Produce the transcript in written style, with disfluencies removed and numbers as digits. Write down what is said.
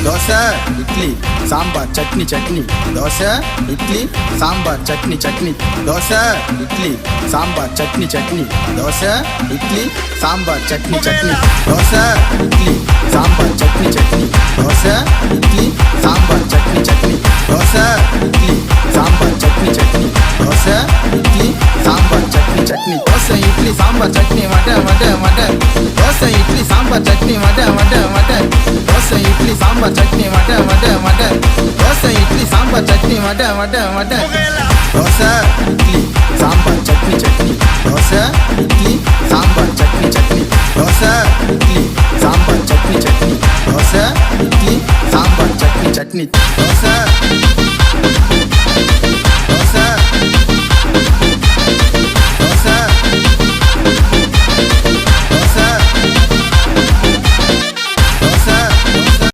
dosa idli sambar chutney chutney dosa idli sambar chutney chutney dosa idli sambar chutney chutney dosa idli sambar chutney chutney dosa idli sambar chutney chutney dosa idli sambar chutney chutney dosa idli sambar chutney chutney dosa idli sambar chutney chutney dosa idli sambar chutney வடை வடை வடை dosa idli sambar chutney வடை வடை வடை dosa idli sambar chutney வடை வடை வடை dosa idli sambar chutney வடை வடை வடை dosa idli sambar chutney chutney dosa idli sambar chutney chutney dosa idli sambar chutney chutney dosa idli sambar chutney chutney dosa